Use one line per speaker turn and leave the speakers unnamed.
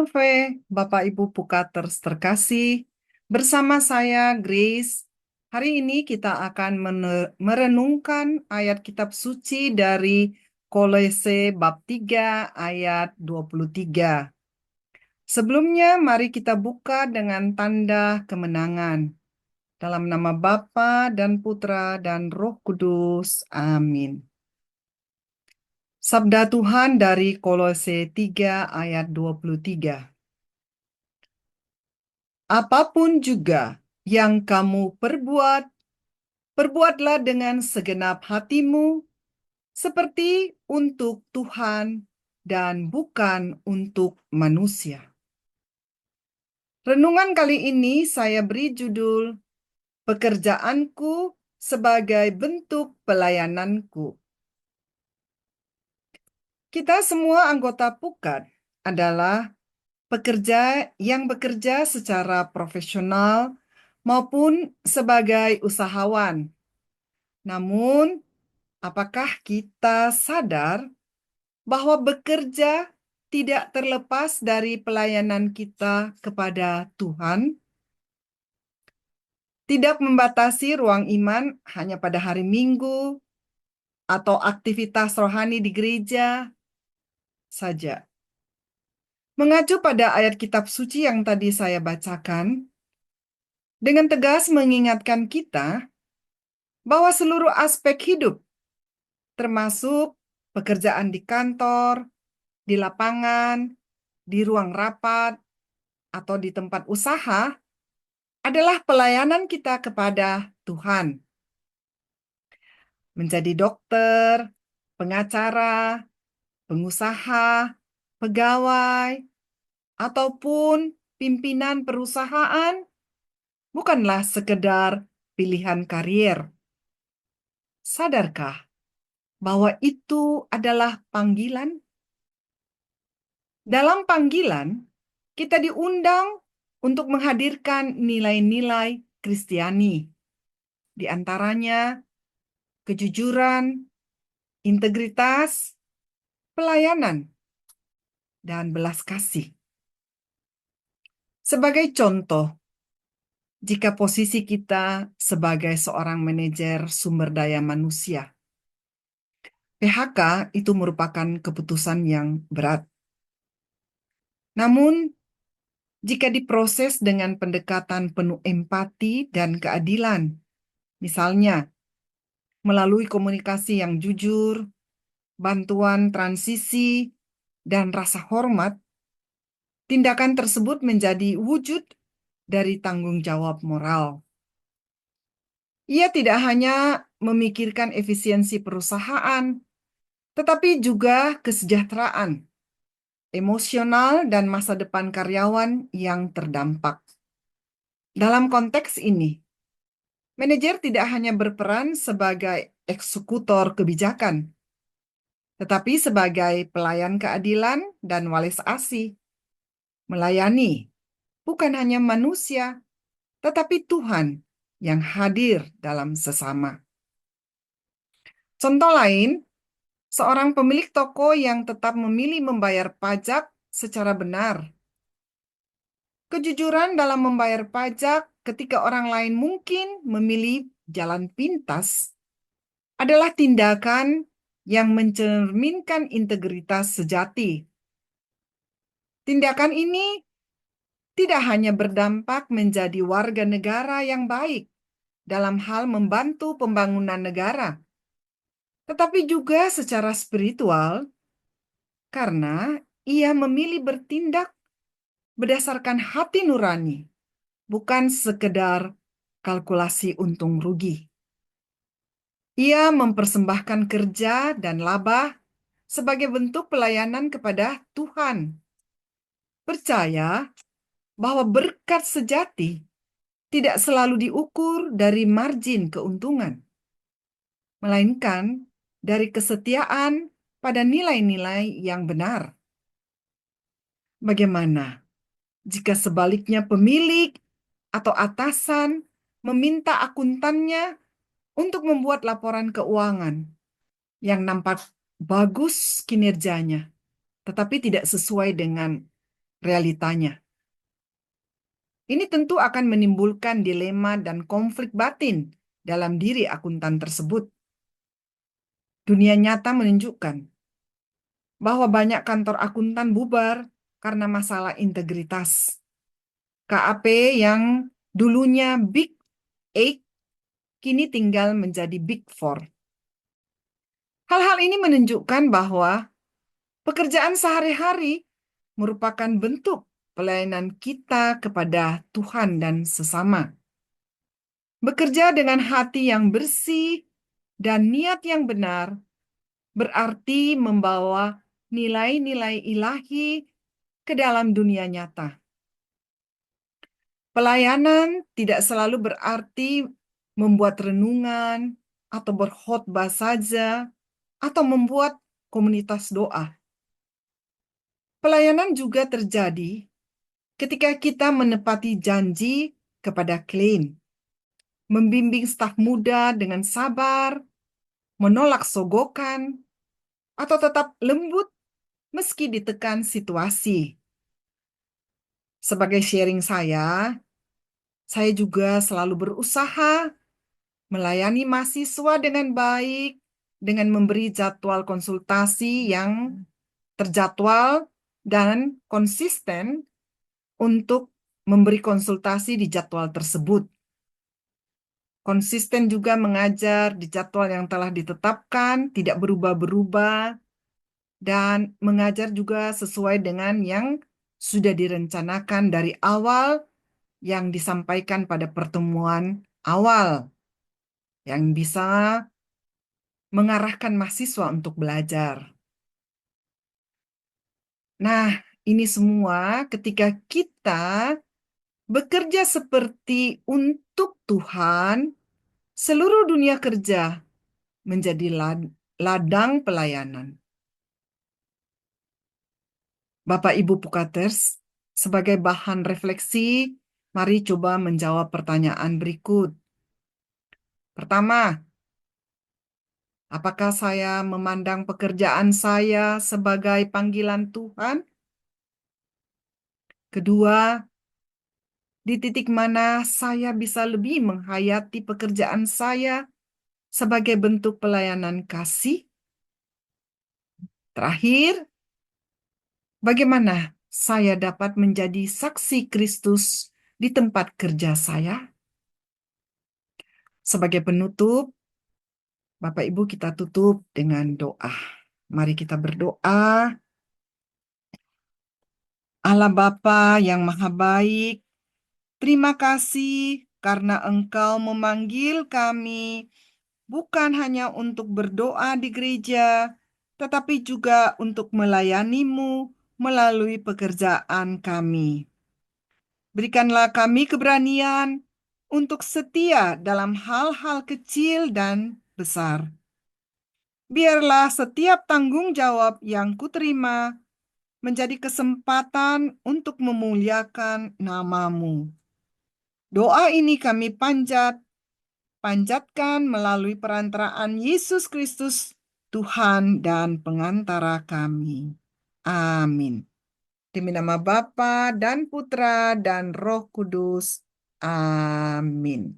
Salve, Bapak Ibu Pukaters terkasih. Bersama saya, Grace. Hari ini kita akan merenungkan ayat kitab suci dari Kolose bab 3 ayat 23. Sebelumnya, mari kita buka dengan tanda kemenangan. Dalam nama Bapa dan Putra dan Roh Kudus. Amin. Sabda Tuhan dari Kolose 3 ayat 23. Apapun juga yang kamu perbuat, perbuatlah dengan segenap hatimu, seperti untuk Tuhan dan bukan untuk manusia. Renungan kali ini saya beri judul Pekerjaanku sebagai bentuk pelayananku. Kita semua anggota Pukat adalah pekerja yang bekerja secara profesional maupun sebagai usahawan. Namun, apakah kita sadar bahwa bekerja tidak terlepas dari pelayanan kita kepada Tuhan? Tidak membatasi ruang iman hanya pada hari Minggu atau aktivitas rohani di gereja saja. Mengacu pada ayat kitab suci yang tadi saya bacakan, dengan tegas mengingatkan kita bahwa seluruh aspek hidup, termasuk pekerjaan di kantor, di lapangan, di ruang rapat, atau di tempat usaha, adalah pelayanan kita kepada Tuhan. Menjadi dokter, pengacara, pengusaha, pegawai, ataupun pimpinan perusahaan bukanlah sekedar pilihan karier. Sadarkah bahwa itu adalah panggilan? Dalam panggilan, kita diundang untuk menghadirkan nilai-nilai Kristiani, di antaranya kejujuran, integritas, pelayanan, dan belas kasih. Sebagai contoh, jika posisi kita sebagai seorang manajer sumber daya manusia, PHK itu merupakan keputusan yang berat. Namun, jika diproses dengan pendekatan penuh empati dan keadilan, misalnya melalui komunikasi yang jujur, bantuan transisi, dan rasa hormat, tindakan tersebut menjadi wujud dari tanggung jawab moral. Ia tidak hanya memikirkan efisiensi perusahaan, tetapi juga kesejahteraan emosional dan masa depan karyawan yang terdampak. Dalam konteks ini, manajer tidak hanya berperan sebagai eksekutor kebijakan, tetapi sebagai pelayan keadilan dan walis asih. Melayani bukan hanya manusia, tetapi Tuhan yang hadir dalam sesama. Contoh lain, seorang pemilik toko yang tetap memilih membayar pajak secara benar. Kejujuran dalam membayar pajak ketika orang lain mungkin memilih jalan pintas adalah tindakan yang mencerminkan integritas sejati. Tindakan ini tidak hanya berdampak menjadi warga negara yang baik dalam hal membantu pembangunan negara, tetapi juga secara spiritual karena ia memilih bertindak berdasarkan hati nurani, bukan sekedar kalkulasi untung rugi. Ia mempersembahkan kerja dan laba sebagai bentuk pelayanan kepada Tuhan. Percaya bahwa berkat sejati tidak selalu diukur dari margin keuntungan, melainkan dari kesetiaan pada nilai-nilai yang benar. Bagaimana jika sebaliknya pemilik atau atasan meminta akuntannya untuk membuat laporan keuangan yang nampak bagus kinerjanya, tetapi tidak sesuai dengan realitanya. Ini tentu akan menimbulkan dilema dan konflik batin dalam diri akuntan tersebut. Dunia nyata menunjukkan bahwa banyak kantor akuntan bubar karena masalah integritas. KAP yang dulunya Big Eight kini tinggal menjadi Big Four. Hal-hal ini menunjukkan bahwa pekerjaan sehari-hari merupakan bentuk pelayanan kita kepada Tuhan dan sesama. Bekerja dengan hati yang bersih dan niat yang benar berarti membawa nilai-nilai ilahi ke dalam dunia nyata. Pelayanan tidak selalu berarti membuat renungan atau berkhotbah saja atau membuat komunitas doa. Pelayanan juga terjadi ketika kita menepati janji kepada klien, membimbing staf muda dengan sabar, menolak sogokan, atau tetap lembut meski ditekan situasi. Sebagai sharing saya juga selalu berusaha melayani mahasiswa dengan baik, dengan memberi jadwal konsultasi yang terjadwal dan konsisten untuk memberi konsultasi di jadwal tersebut. Konsisten juga mengajar di jadwal yang telah ditetapkan, tidak berubah-berubah, dan mengajar juga sesuai dengan yang sudah direncanakan dari awal yang disampaikan pada pertemuan awal, yang bisa mengarahkan mahasiswa untuk belajar. Nah, ini semua ketika kita bekerja seperti untuk Tuhan, seluruh dunia kerja menjadi ladang pelayanan. Bapak Ibu Pukaters, sebagai bahan refleksi, mari coba menjawab pertanyaan berikut. Pertama, apakah saya memandang pekerjaan saya sebagai panggilan Tuhan? Kedua, di titik mana saya bisa lebih menghayati pekerjaan saya sebagai bentuk pelayanan kasih? Terakhir, bagaimana saya dapat menjadi saksi Kristus di tempat kerja saya? Sebagai penutup, Bapak Ibu kita tutup dengan doa. Mari kita berdoa. Allah Bapa yang Maha Baik, terima kasih karena Engkau memanggil kami bukan hanya untuk berdoa di gereja, tetapi juga untuk melayanimu melalui pekerjaan kami. Berikanlah kami keberanian untuk setia dalam hal-hal kecil dan besar. Biarlah setiap tanggung jawab yang kuterima menjadi kesempatan untuk memuliakan namamu. Doa ini kami panjatkan melalui perantaraan Yesus Kristus, Tuhan dan pengantara kami. Amin. Demi nama Bapa dan Putra dan Roh Kudus. Amin.